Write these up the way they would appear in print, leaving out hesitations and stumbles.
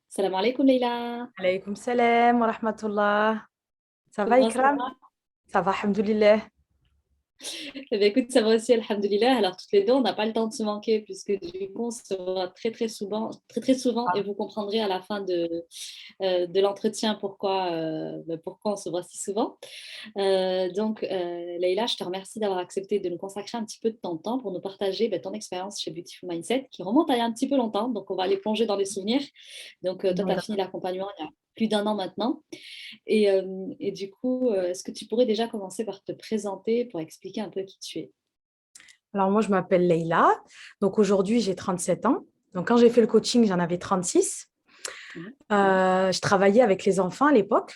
Salam alaikum Leïla. Alaykoum salam wa rahmatullah. Ça va, Comment ça Ikram? va? Ça va, alhamdoulilah. Eh bien, écoute, ça va aussi, alhamdoulilah. Alors, toutes les deux, on n'a pas le temps de se manquer puisque du coup, on se voit très souvent et vous comprendrez à la fin de l'entretien pourquoi on se voit si souvent. Leïla, je te remercie d'avoir accepté de nous consacrer un petit peu de ton temps pour nous partager ton expérience chez Beautiful Mindset qui remonte à il y a un petit peu longtemps. Donc, on va aller plonger dans les souvenirs. Donc, toi, tu as fini l'accompagnement il y a plus d'un an maintenant. Et du coup, est-ce que tu pourrais déjà commencer par te présenter pour expliquer un peu qui tu es? Alors, moi, je m'appelle Leïla. Donc, aujourd'hui, j'ai 37 ans. Donc, quand j'ai fait le coaching, j'en avais 36. Mhm. Je travaillais avec les enfants à l'époque.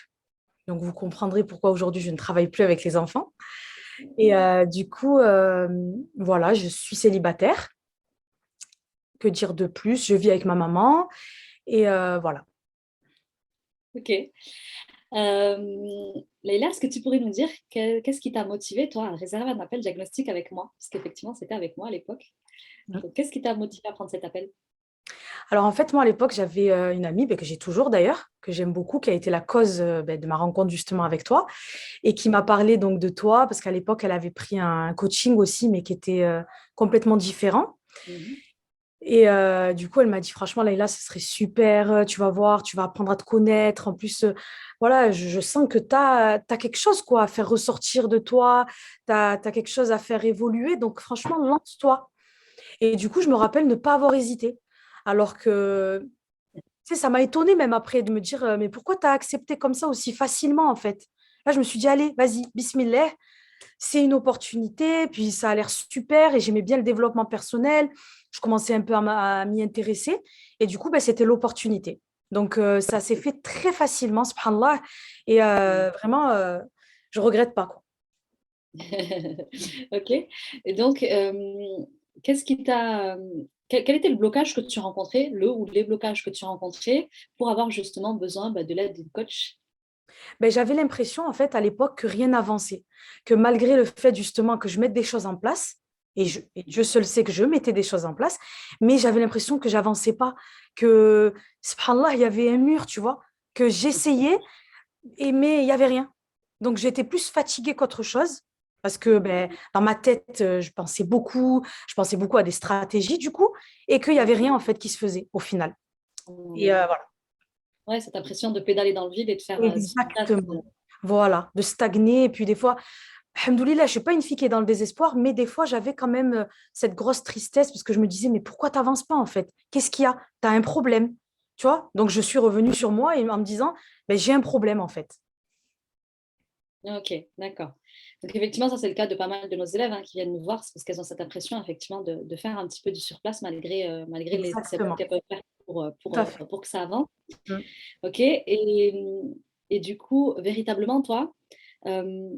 Donc, vous comprendrez pourquoi aujourd'hui, je ne travaille plus avec les enfants. Et du coup, voilà, je suis célibataire. Que dire de plus? Je vis avec ma maman. Et voilà. Ok. Leïla, est-ce que tu pourrais nous dire qu'est-ce qui t'a motivé, toi, à réserver un appel diagnostic avec moi? Parce qu'effectivement, c'était avec moi à l'époque. Donc, qu'est-ce qui t'a motivé à prendre cet appel? Alors en fait, moi à l'époque, j'avais une amie que j'ai toujours d'ailleurs, que j'aime beaucoup, qui a été la cause de ma rencontre justement avec toi et qui m'a parlé donc de toi parce qu'à l'époque, elle avait pris un coaching aussi, mais qui était complètement différent. Mhm. Et du coup, elle m'a dit, franchement, Leïla, ce serait super, tu vas voir, tu vas apprendre à te connaître. En plus, voilà, je sens que tu as quelque chose quoi, à faire ressortir de toi, tu as quelque chose à faire évoluer. Donc franchement, lance-toi. Et du coup, je me rappelle ne pas avoir hésité. Alors que tu sais, ça m'a étonnée même après de me dire, mais pourquoi tu as accepté comme ça aussi facilement en fait? Là, je me suis dit, allez, vas-y, bismillah, c'est une opportunité, puis ça a l'air super et j'aimais bien le développement personnel. Je commençais un peu à m'y intéresser et du coup, ben, c'était l'opportunité. Donc, ça s'est fait très facilement, subhanallah, et vraiment, je regrette pas, quoi. Ok. Et donc, qu'est-ce qui t'a, quel était le blocage que tu rencontrais, le ou les blocages que tu rencontrais pour avoir justement besoin de l'aide d'une coach? Ben, j'avais l'impression, en fait, à l'époque, que rien n'avançait. Que malgré le fait, justement, que je mette des choses en place, et Dieu seul sait que je mettais des choses en place, mais j'avais l'impression que j'avançais pas, que, subhanallah, il y avait un mur, tu vois, que j'essayais, mais il y avait rien. Donc, j'étais plus fatiguée qu'autre chose, parce que ben, dans ma tête, je pensais beaucoup à des stratégies, du coup, et qu'il y avait rien, en fait, qui se faisait, au final. Et voilà. Ouais, cette impression de pédaler dans le vide et de faire ce qui tâte. Exactement. Voilà, de stagner. Et puis des fois, alhamdoulilah, je ne suis pas une fille qui est dans le désespoir, mais des fois, j'avais quand même cette grosse tristesse parce que je me disais, mais pourquoi tu n'avances pas en fait? Qu'est-ce qu'il y a? Tu as un problème. Tu vois? Donc, je suis revenue sur moi et en me disant, ben, j'ai un problème en fait. Ok, d'accord. Donc effectivement, ça c'est le cas de pas mal de nos élèves qui viennent nous voir, c'est parce qu'elles ont cette impression effectivement de faire un petit peu du surplace malgré les efforts Exactement. qu'elles peuvent faire Tout à fait. pour que ça avance. Mm. Ok, et du coup, véritablement, toi, euh,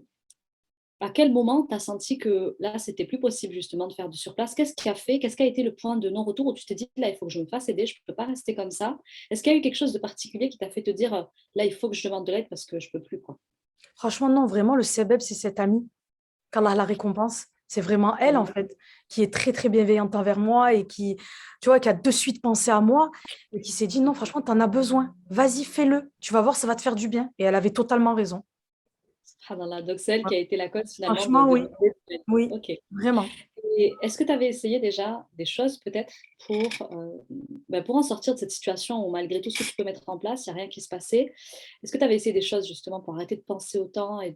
à quel moment tu as senti que là, c'était plus possible justement de faire du surplace? Qu'est-ce qui a été le point de non-retour où tu t'es dit, là, il faut que je me fasse aider, je ne peux pas rester comme ça? Est-ce qu'il y a eu quelque chose de particulier qui t'a fait te dire, là, il faut que je demande de l'aide parce que je ne peux plus, quoi? Franchement, non, vraiment, le sebeb, c'est cette amie. Qu'Allah la récompense. C'est vraiment elle, en Mhm. fait, qui est très, très bienveillante envers moi et qui, tu vois, qui a de suite pensé à moi et qui s'est dit, non, franchement, tu en as besoin. Vas-y, fais-le. Tu vas voir, ça va te faire du bien. Et elle avait totalement raison. Subhanallah. Donc, c'est elle Ouais. qui a été la cause finalement Franchement, de oui. demander de l'aide. Oui, Ok. vraiment. Et est-ce que tu avais essayé déjà des choses peut-être pour en sortir de cette situation où malgré tout ce que tu peux mettre en place, il n'y a rien qui se passait? Est-ce que tu avais essayé des choses justement pour arrêter de penser autant et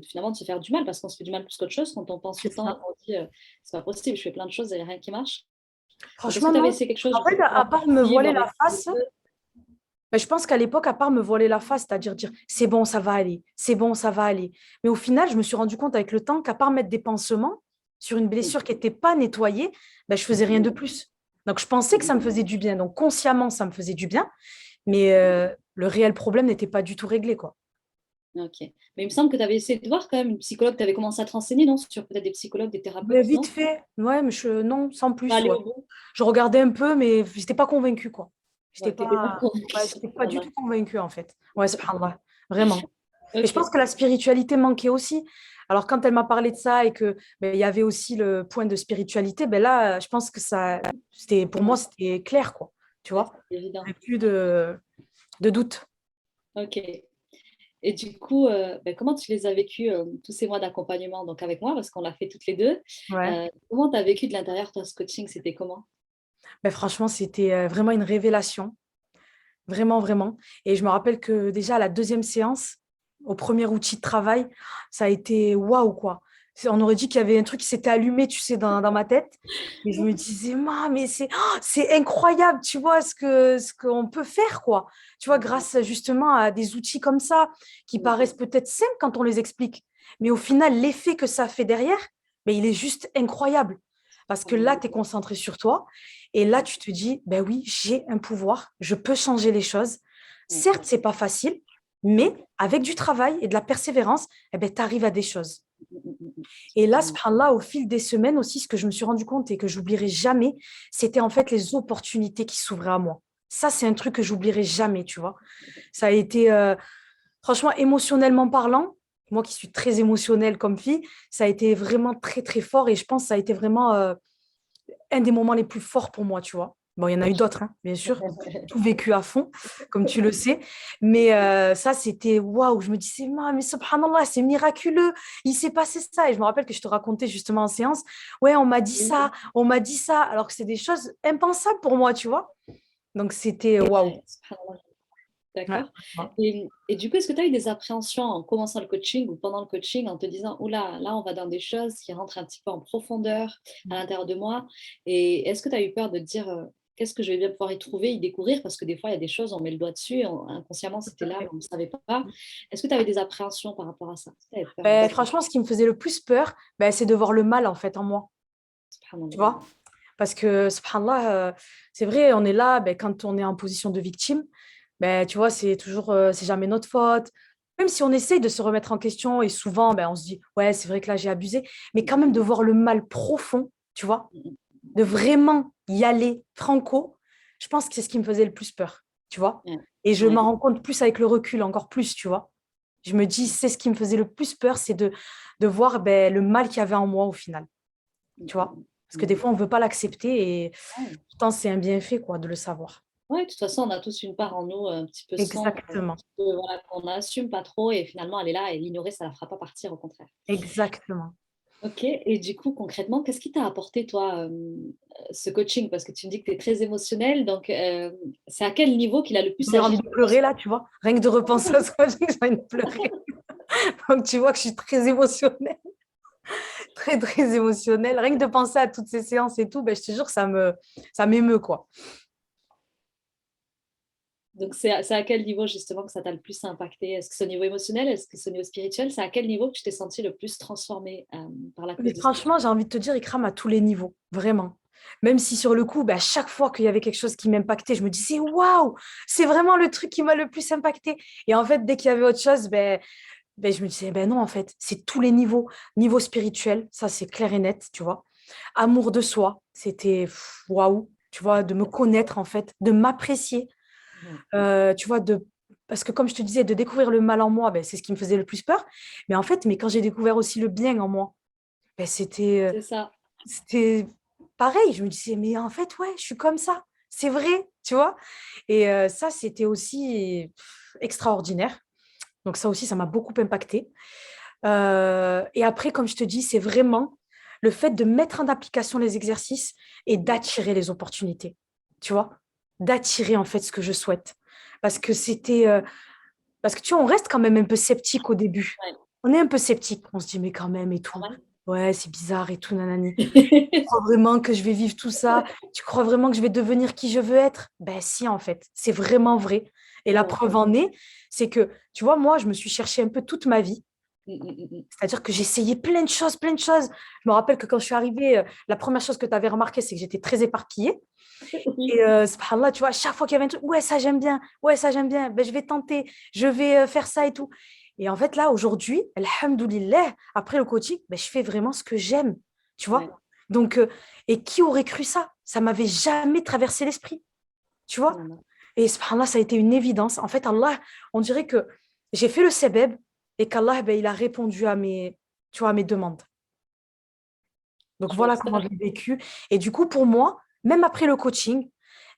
finalement de se faire du mal? Parce qu'on se fait du mal plus qu'autre chose quand on pense C'est autant et ça. qu'on dit c'est pas possible, je fais plein de choses et il n'y a rien qui marche. Donc, est-ce que Franchement, tu avais non. essayé quelque chose En fait, justement à part me positif voiler dans la les face, ben, je pense qu'à l'époque, à part me voiler la face, c'est-à-dire dire c'est bon, ça va aller, c'est bon, ça va aller. Mais au final, je me suis rendu compte avec le temps qu'à part mettre des pansements sur une blessure qui n'était pas nettoyée, ben, je faisais rien de plus. Donc, je pensais que ça me faisait du bien. Donc, consciemment, ça me faisait du bien. Mais le réel problème n'était pas du tout réglé, quoi. Ok. Mais il me semble que tu avais essayé de voir quand même une psychologue, tu avais commencé à te renseigner, non? Sur peut-être des psychologues, des Mais thérapeutes, vite non? fait, ouais, mais non, sans Pas plus, aller ouais. au bout. Je regardais un peu, mais je n'étais pas convaincue, quoi. J'étais Ouais, t'étais pas pas, convaincue. ouais, j'étais pas du tout convaincue, en fait. Ouais, subhanallah, vraiment. Et je pense Ok. que la spiritualité manquait aussi. Alors, quand elle m'a parlé de ça et que ben, il y avait aussi le point de spiritualité, ben là, je pense que ça, c'était, pour moi, Ouais. c'était clair, quoi. tu Ouais, vois. c'est évident. J'avais plus de doute. Ok. Et du coup, ben, comment tu les as vécus, tous ces mois d'accompagnement donc avec moi, parce qu'on l'a fait toutes les deux. Ouais. Comment tu as vécu de l'intérieur, toi, ce coaching? C'était comment? Ben, franchement, c'était vraiment une révélation. Vraiment, vraiment. Et je me rappelle que déjà, à la deuxième séance, au premier outil de travail, ça a été waouh, quoi. On aurait dit qu'il y avait un truc qui s'était allumé, tu sais, dans ma tête. Et je me disais, mais c'est incroyable, tu vois, ce qu'on peut faire, quoi. Tu vois, grâce justement à des outils comme ça, qui paraissent peut-être simples quand on les explique. Mais au final, l'effet que ça fait derrière, mais il est juste incroyable. Parce que là, tu es concentré sur toi. Et là, tu te dis, ben oui, j'ai un pouvoir, je peux changer les choses. Certes, c'est pas facile, mais avec du travail et de la persévérance, eh ben, tu arrives à des choses. Et là, subhanallah, au fil des semaines aussi, ce que je me suis rendu compte et que j'oublierai jamais, c'était en fait les opportunités qui s'ouvraient à moi. Ça, c'est un truc que j'oublierai jamais, tu vois. Ça a été, franchement, émotionnellement parlant, moi qui suis très émotionnelle comme fille, ça a été vraiment très, très fort et je pense que ça a été vraiment un des moments les plus forts pour moi, tu vois. Bon, il y en a eu d'autres, hein, bien sûr, tout vécu à fond, comme tu le sais. Mais ça, c'était waouh. Je me disais, mais subhanallah, c'est miraculeux. Il s'est passé ça. Et je me rappelle que je te racontais justement en séance, ouais, on m'a dit ça, on m'a dit ça, alors que c'est des choses impensables pour moi, tu vois. Donc, c'était waouh. Ouais, subhanallah. Ouais, D'accord. franchement. Et du coup, est-ce que tu as eu des appréhensions en commençant le coaching ou pendant le coaching en te disant, oula, là, on va dans des choses qui rentrent un petit peu en profondeur à l'intérieur de moi? Et est-ce que tu as eu peur de te dire, qu'est-ce que je vais bien pouvoir y trouver, y découvrir? Parce que des fois, il y a des choses, on met le doigt dessus, inconsciemment, Tout c'était à là, mais fait. on ne savait pas. Est-ce que tu avais des appréhensions par rapport à ça? Est-ce que tu avais peur un Ben, petit peu? franchement, ce qui me faisait le plus peur, ben, c'est de voir le mal, en fait, en moi. Tu Subhanallah. vois? Parce que, subhanallah, c'est vrai, on est là, ben, quand on est en position de victime, ben, tu vois, c'est toujours, c'est jamais notre faute. Même si on essaye de se remettre en question et souvent, ben, on se dit, ouais, c'est vrai que là, j'ai abusé, mais quand même de voir le mal profond, tu vois, de vraiment y aller franco, je pense que c'est ce qui me faisait le plus peur, tu vois. Ouais. Et je m'en Ouais. rends compte plus avec le recul, encore plus, tu vois. Je me dis, c'est ce qui me faisait le plus peur, c'est de voir ben, le mal qu'il y avait en moi au final, tu vois. Parce que des fois, on ne veut pas l'accepter et Ouais. pourtant, c'est un bienfait, quoi, de le savoir. Ouais, de toute façon, on a tous une part en nous un petit peu sombre, un Exactement. petit peu, voilà, qu'on n'assume pas trop et finalement, elle est là et l'ignorer, ça ne la fera pas partir, au contraire. Exactement. Ok, et du coup, concrètement, qu'est-ce qui t'a apporté, toi, ce coaching? Parce que tu me dis que tu es très émotionnel, donc c'est à quel niveau qu'il a le plus J'ai envie agi de pleurer là, tu vois. Rien que de repenser à ce que j'ai envie de pleurer. Donc, tu vois que je suis très émotionnelle, très, très émotionnelle. Rien que de penser à toutes ces séances et tout, ben, je te jure que ça m'émeut, quoi. Donc, c'est à quel niveau, justement, que ça t'a le plus impacté? Est-ce que c'est au niveau émotionnel? Est-ce que c'est au niveau spirituel? C'est à quel niveau que tu t'es senti le plus transformé par la Mais cause de ça? franchement, j'ai envie de te dire, Ikram à tous les niveaux, vraiment. Même si sur le coup, ben, à chaque fois qu'il y avait quelque chose qui m'impactait, je me disais, waouh, c'est vraiment le truc qui m'a le plus impacté. Et en fait, dès qu'il y avait autre chose, ben, je me disais, ben non, en fait, c'est tous les niveaux. Niveau spirituel, ça c'est clair et net, tu vois. Amour de soi, c'était waouh, tu vois, de me connaître, en fait, de m'apprécier, Mhm. tu vois, parce que comme je te disais, de découvrir le mal en moi, ben, c'est ce qui me faisait le plus peur. Mais en fait, quand j'ai découvert aussi le bien en moi, ben, C'est ça. c'était pareil. Je me disais, mais en fait, ouais, je suis comme ça. C'est vrai, tu vois. Et ça, c'était aussi extraordinaire. Donc ça aussi, ça m'a beaucoup impacté. Et après, comme je te dis, c'est vraiment le fait de mettre en application les exercices et d'attirer les opportunités, tu vois, d'attirer en fait ce que je souhaite. Parce que parce que tu vois, on reste quand même un peu sceptique au début. Ouais, On est un peu sceptique. On se dit, mais quand même et tout. normal. Ouais, c'est bizarre et tout, nanani. Tu crois vraiment que je vais vivre tout ça? Tu crois vraiment que je vais devenir qui je veux être? Ben si, en fait, c'est vraiment vrai. Et la Ouais. preuve en est, c'est que, tu vois, moi, je me suis cherchée un peu toute ma vie. Mm. C'est-à-dire que j'ai essayé plein de choses, plein de choses. Je me rappelle que quand je suis arrivée, la première chose que tu avais remarqué, c'est que j'étais très éparpillée. Oui. Et subhanallah, tu vois, chaque fois qu'il y avait un truc, ouais, ça j'aime bien, ouais, ça j'aime bien, ben, je vais tenter, je vais faire ça et tout. Et en fait, là, aujourd'hui, alhamdoulilah, après le coaching, ben, je fais vraiment ce que j'aime, tu Ouais. vois. Donc, et qui aurait cru ça? Ça m'avait jamais traversé l'esprit, tu vois. Non, non. Et subhanallah, ça a été une évidence. En fait, Allah, on dirait que j'ai fait le sebeb et qu'Allah, ben, il a répondu à tu vois, à mes demandes. Donc Je vois voilà tout à comment je fait. l'ai vécu. Et du coup, pour moi, même après le coaching,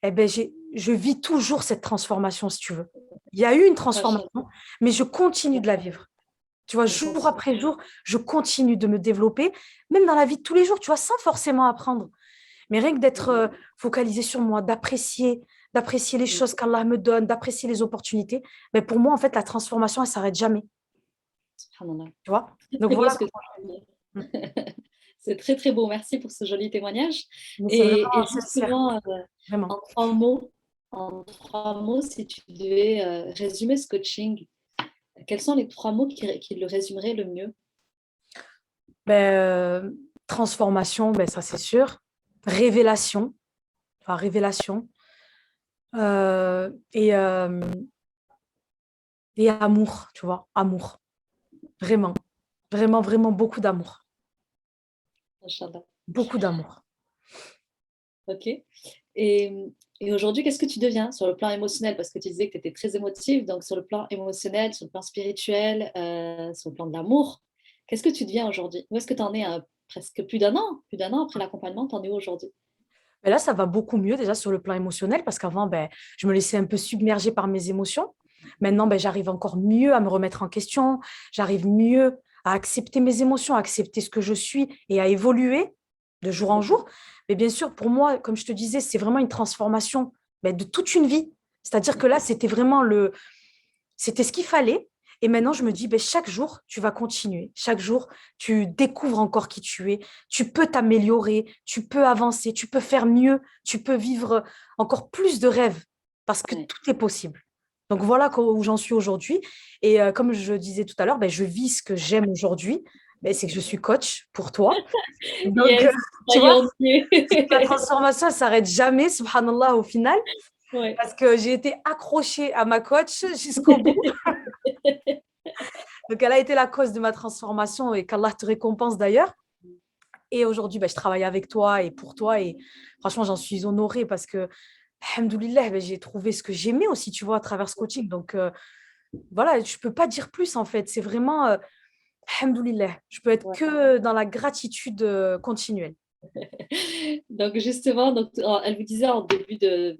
eh ben, je vis toujours cette transformation, si tu veux. Il y a eu une transformation, Machallah. mais je continue de la vivre. Tu vois, On jour continue. après jour, je continue de me développer, même dans la vie de tous les jours, tu vois, sans forcément apprendre. Mais rien que d'être focalisé sur moi, d'apprécier les choses qu'Allah me donne, d'apprécier les opportunités, mais pour moi, en fait, la transformation, elle ne s'arrête jamais. Subhanallah. Tu vois? C'est Donc très beau voilà ce que tu comment dis. je fais. C'est très très beau. Merci pour ce joli témoignage. Mais c'est Et vraiment sincère, justement, vraiment. en trois mots, si tu devais résumer ce coaching, quels sont les trois mots qui le résumeraient le mieux? Ben, transformation, ben, ça c'est sûr. Révélation, enfin révélation. Et, et amour, tu vois, amour. Vraiment, vraiment, vraiment beaucoup d'amour. Inch'Allah. Beaucoup d'amour. Ok. Et aujourd'hui, qu'est-ce que tu deviens sur le plan émotionnel? Parce que tu disais que tu étais très émotive, donc sur le plan émotionnel, sur le plan spirituel, sur le plan de l'amour, qu'est-ce que tu deviens aujourd'hui? Où est-ce que tu en es à presque plus d'un an après l'accompagnement, tu en es où aujourd'hui? Mais là, ça va beaucoup mieux déjà sur le plan émotionnel parce qu'avant, ben, je me laissais un peu submerger par mes émotions. Maintenant, ben, j'arrive encore mieux à me remettre en question. J'arrive mieux à accepter mes émotions, à accepter ce que je suis et à évoluer de jour en jour. Mais bien sûr, pour moi, comme je te disais, c'est vraiment une transformation ben, de toute une vie. C'est-à-dire que là, c'était ce qu'il fallait. Et maintenant, je me dis, ben, chaque jour, tu vas continuer. Chaque jour, tu découvres encore qui tu es. Tu peux t'améliorer, tu peux avancer, tu peux faire mieux, tu peux vivre encore plus de rêves parce que Ouais. tout est possible. Donc voilà où j'en suis aujourd'hui. Et comme je disais tout à l'heure, ben, je vis ce que j'aime aujourd'hui. Ben, c'est que je suis coach pour toi. Donc, Yes, tu vois, voyons Dieu. la transformation, elle s'arrête jamais, subhanallah, au final, Ouais. parce que j'ai été accrochée à ma coach jusqu'au bout. Donc, elle a été la cause de ma transformation et qu'Allah te récompense d'ailleurs. Et aujourd'hui, ben, je travaille avec toi et pour toi. Et franchement, j'en suis honorée parce que, alhamdoulilah, ben, j'ai trouvé ce que j'aimais aussi, tu vois, à travers ce coaching. Donc, voilà, je ne peux pas dire plus en fait. C'est vraiment, alhamdoulilah, je peux être Ouais. que dans la gratitude continuelle. Donc justement, donc, elle vous disait en début de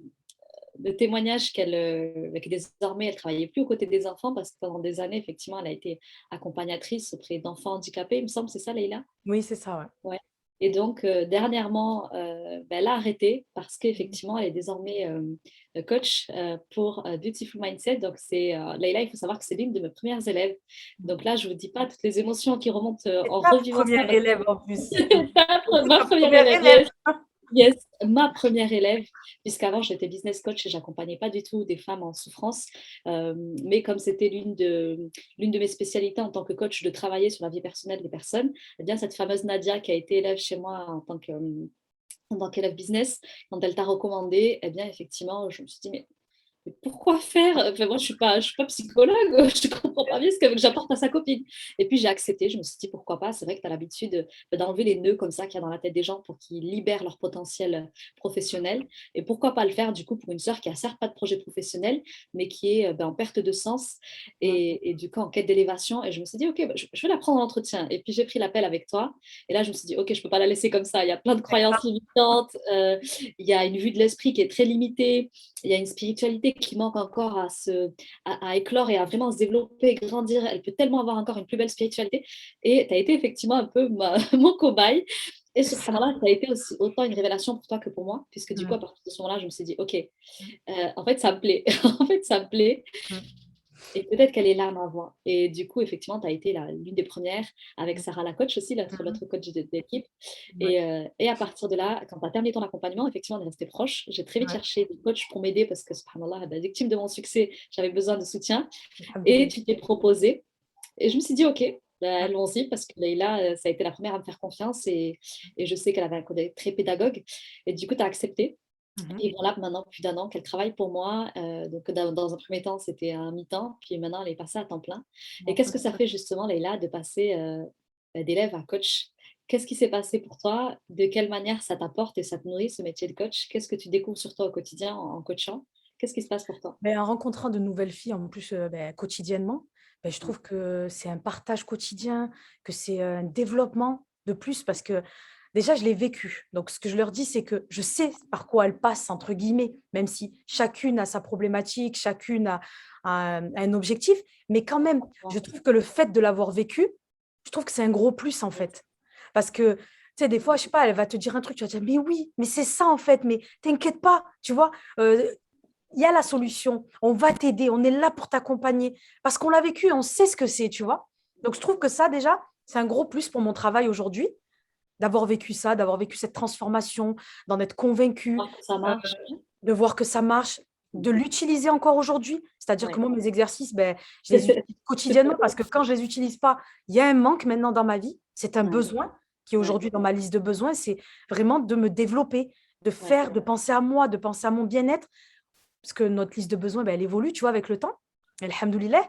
témoignage que désormais elle travaillait plus aux côtés des enfants parce que pendant des années, effectivement, elle a été accompagnatrice auprès d'enfants handicapés, il me semble, c'est ça, Leïla? Oui, c'est ça, ouais. Ouais. Et donc, dernièrement, elle a arrêté parce qu'effectivement, elle est désormais coach pour Beautiful Mindset. Donc, Leïla, il faut savoir que c'est l'une de mes premières élèves. Donc là, je ne vous dis pas toutes les émotions qui remontent Et en ta revivant ça. première élève en plus. Ma Ta première première élève, élève. yes. Yes, ma première élève, puisqu'avant j'étais business coach et j'accompagnais pas du tout des femmes en souffrance. Mais comme c'était l'une de mes spécialités en tant que coach de travailler sur la vie personnelle des personnes, eh bien cette fameuse Nadia qui a été élève chez moi en tant qu'élève business, quand elle t'a recommandé, eh bien effectivement, je me suis dit, mais pourquoi faire? Enfin, moi, je suis pas psychologue, je comprends pas bien ce que j'apporte à sa copine. Et puis, j'ai accepté, je me suis dit, pourquoi pas? C'est vrai que tu as l'habitude d'enlever les nœuds comme ça qu'il y a dans la tête des gens pour qu'ils libèrent leur potentiel professionnel. Et pourquoi pas le faire, du coup, pour une sœur qui a certes pas de projet professionnel, mais qui est en perte de sens et du coup en quête d'élévation. Et je me suis dit, OK, je vais la prendre en entretien. Et puis, j'ai pris l'appel avec toi. Et là, je me suis dit, OK, je peux pas la laisser comme ça. Il y a plein de croyances limitantes. Il y a une vue de l'esprit qui est très limitée. Il y a une spiritualité qui manque encore à éclore et à vraiment se développer, grandir. Elle peut tellement avoir encore une plus belle spiritualité. Et tu as été effectivement un peu mon cobaye. Et C'est ça. subhanallah, ça a été aussi autant une révélation pour toi que pour moi, puisque du coup, à Mm, partir de ce moment-là, je me suis dit, OK, en fait, ça me plaît. En fait, ça me plaît. mm, Et peut-être qu'elle est là, ma voix. Et du coup, effectivement, tu as été l'une des premières, avec mm, Sarah, la coach aussi, mm, l'autre coach d'équipe. ouais, Et à partir de là, quand tu as terminé ton accompagnement, effectivement, on est resté proches. J'ai très vite ouais. cherché des coachs pour m'aider parce que, subhanallah, victime de mon succès, j'avais besoin de soutien. Et Alhamdoulilah. tu t'es proposé. Et je me suis dit, OK, Mm, allons-y, parce que Leïla, ça a été la première à me faire confiance et je sais qu'elle avait un côté très pédagogue. Et du coup, tu as accepté. mhm. Et voilà, maintenant, plus d'un an qu'elle travaille pour moi. Donc, dans un premier temps, c'était à mi-temps, puis maintenant, elle est passée à temps plein. Et qu'est-ce que ça fait justement, Leïla, de passer d'élève à coach? Qu'est-ce qui s'est passé pour toi? De quelle manière ça t'apporte et ça te nourrit, ce métier de coach? Qu'est-ce que tu découvres sur toi au quotidien en coachant? Qu'est-ce qui se passe pour toi? Mais en rencontrant de nouvelles filles, en plus ben, quotidiennement, ben, je trouve que c'est un partage quotidien, que c'est un développement de plus parce que déjà, je l'ai vécu. Donc, ce que je leur dis, c'est que je sais par quoi elles passent, entre guillemets, même si chacune a sa problématique, chacune a un objectif. Mais quand même, je trouve que le fait de l'avoir vécu, je trouve que c'est un gros plus, en fait. Parce que, tu sais, des fois, je sais pas, elle va te dire un truc, tu vas dire, mais oui, mais c'est ça, en fait, mais t'inquiète pas, tu vois. Il y a la solution, on va t'aider, on est là pour t'accompagner. Parce qu'on l'a vécu, on sait ce que c'est, tu vois. Donc, je trouve que ça, déjà, c'est un gros plus pour mon travail aujourd'hui d'avoir vécu ça, d'avoir vécu cette transformation, d'en être convaincu, Voir que ça euh, marche. de voir que ça marche, de l'utiliser encore aujourd'hui. C'est-à-dire que Ouais. moi, mes exercices, ben, je les utilise quotidiennement parce que quand je les utilise pas, il y a un manque maintenant dans ma vie. C'est un Ouais. besoin qui est Ouais. aujourd'hui dans ma liste de besoins. C'est vraiment de me développer, de Ouais. faire, de penser à moi, de penser à mon bien-être. Parce que notre liste de besoins, ben, elle évolue, tu vois, avec le temps. Alhamdoulilah.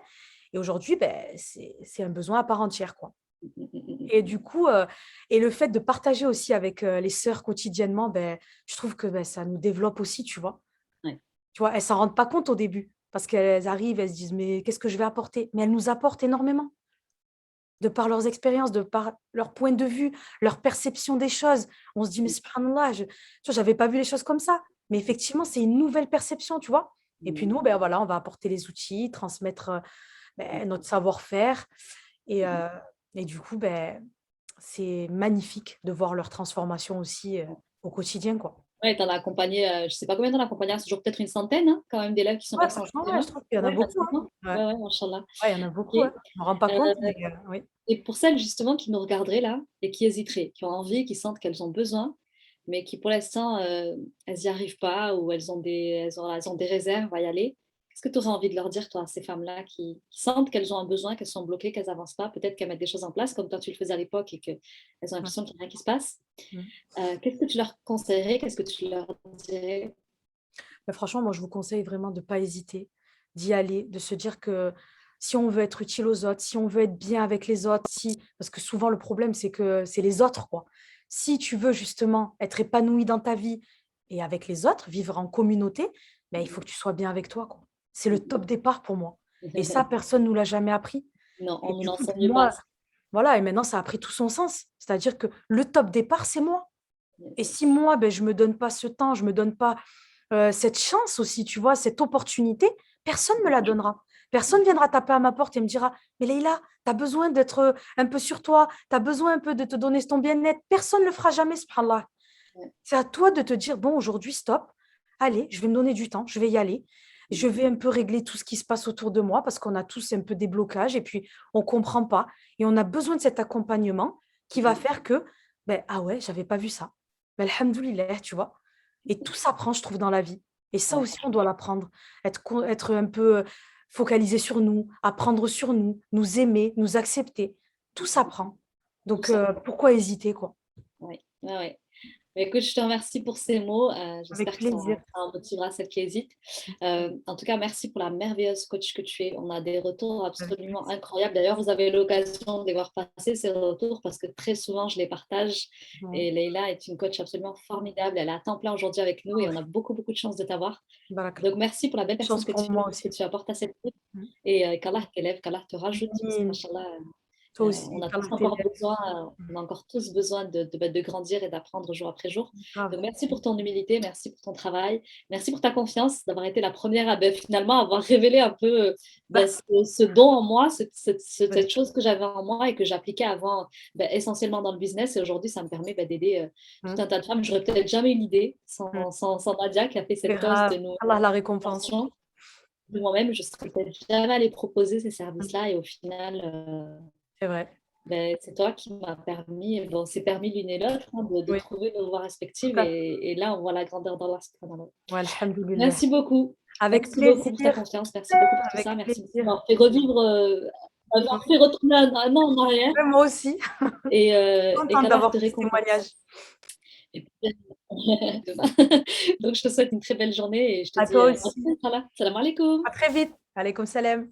Et aujourd'hui, ben, c'est un besoin à part entière, quoi. Et du coup, et le fait de partager aussi avec les sœurs quotidiennement, ben, je trouve que ben, ça nous développe aussi, tu vois. Ouais. Tu vois, elles s'en rendent pas compte au début parce qu'elles arrivent, elles se disent, mais qu'est-ce que je vais apporter? Mais elles nous apportent énormément de par leurs expériences, de par leur point de vue, leur perception des choses. On se dit, mais subhanallah, tu vois, j'avais pas vu les choses comme ça. Mais effectivement, c'est une nouvelle perception, tu vois. Et puis nous, ben voilà, on va apporter les outils, transmettre ben, notre savoir-faire. Et, euh, et du coup, ben, c'est magnifique de voir leur transformation aussi au quotidien, quoi. Ouais, t'en as accompagné, je sais pas combien t'en as accompagné à ce jour, peut-être une centaine, hein, quand même, d'élèves qui sont Ouais, passés en franchement, ouais, je quatrième. trouve qu'il y en a Ouais, beaucoup, hein. facilement. Ouais, Ouais, ouais, machallah. ouais, il y en a Ok. beaucoup, hein. Je me rends pas compte, mais oui. Et pour celles justement qui nous regarderaient là et qui hésiteraient, qui ont envie, qui sentent qu'elles ont besoin, mais qui pour l'instant, elles n'y arrivent pas ou elles ont des réserves à y aller, qu'est-ce que tu aurais envie de leur dire, toi, à ces femmes-là qui sentent qu'elles ont un besoin, qu'elles sont bloquées, qu'elles n'avancent pas, peut-être qu'elles mettent des choses en place comme toi tu le faisais à l'époque et qu'elles ont Ouais. l'impression qu'il n'y a rien qui se passe. Mm. Qu'est-ce que tu leur conseillerais? Qu'est-ce que tu leur dirais? Mais franchement, moi, je vous conseille vraiment de ne pas hésiter, d'y aller, de se dire que si on veut être utile aux autres, si on veut être bien avec les autres, si... parce que souvent, le problème, c'est que c'est les autres, quoi. Si tu veux justement être épanoui dans ta vie et avec les autres, vivre en communauté, ben, il faut que tu sois bien avec toi, quoi. C'est le top départ pour moi. Et ça, personne ne nous l'a jamais appris. Non, Et on ne nous du coup, pour l'enseigne pas. moi, voilà, et maintenant, ça a pris tout son sens. C'est-à-dire que le top départ, c'est moi. Et si moi, ben, je ne me donne pas ce temps, je ne me donne pas cette chance aussi, tu vois, cette opportunité, personne ne me la donnera. Personne viendra taper à ma porte et me dira, mais Leïla, tu as besoin d'être un peu sur toi, tu as besoin un peu de te donner ton bien-être. Personne ne le fera jamais, subhanallah. C'est à toi de te dire, bon, aujourd'hui, stop, allez, je vais me donner du temps, je vais y aller. Je vais un peu régler tout ce qui se passe autour de moi parce qu'on a tous un peu des blocages et puis on ne comprend pas. Et on a besoin de cet accompagnement qui va faire que, ben, ah ouais, j'avais pas vu ça. Ben, alhamdoulilah, tu vois. Et tout s'apprend, je trouve, dans la vie. Et ça Ouais. aussi, on doit l'apprendre. Être un peu focalisé sur nous, apprendre sur nous, nous aimer, nous accepter. Tout s'apprend. Tout Donc, ça. pourquoi hésiter, quoi? Ouais. Ouais, ouais. Bah, écoute, je te remercie pour ces mots. Avec J'espère que plaisir. ça en motivera celle qui hésite. En tout cas, merci pour la merveilleuse coach que tu es. On a des retours Avec absolument plaisir. incroyables. D'ailleurs, vous avez l'occasion de les voir passer, ces retours, parce que très souvent, je les partage. Ouais. Et Leïla est une coach absolument formidable. Elle est à temps plein aujourd'hui avec nous et Oh, on a beaucoup, beaucoup de chance de t'avoir. barakallah. Donc, merci pour la belle personne Chance que pour moi que aussi. tu apportes à cette vie. Mm. Et qu'Allah t'élève, qu'Allah te rajoute, parce que, Amin. machallah, Toi on aussi, a tous qu'Allah encore t'aide. besoin, on a encore tous besoin de grandir et d'apprendre jour après jour. Grave. Donc, merci pour ton humilité, merci pour ton travail, merci pour ta confiance, d'avoir été la première à finalement avoir révélé un peu ce don en moi, Ouais. cette chose que j'avais en moi et que j'appliquais avant essentiellement dans le business. Et aujourd'hui, ça me permet d'aider tout Mm. un tas de femmes. J'aurais peut-être jamais eu l'idée Mm. sans Nadia qui a fait C'est cette dose de grave. nous Allah la récompense. de moi-même, je ne serais peut-être jamais allée proposer ces Mm. services-là. Et au final, C'est vrai. c'est toi qui m'as permis, bon, c'est permis l'une et l'autre hein, de Oui, trouver nos voies tout respectives. à fait. Et là, on voit la grandeur dans l'art. Ouais, alhamdoulilah. Merci beaucoup. Avec Merci beaucoup pour ta plaisir. confiance. Merci beaucoup pour tout ça. Avec Merci beaucoup de plaisir. m'avoir fait revivre, m'avoir fait retourner un an en arrière. Ouais, moi aussi. Et Contente qu'Allah d'avoir te fait ce témoignage. récompense. Et puis, donc, je te souhaite une très belle journée et je te À dis toi à aussi. bientôt. Salam alaikum. À très vite. Allez, comme salam.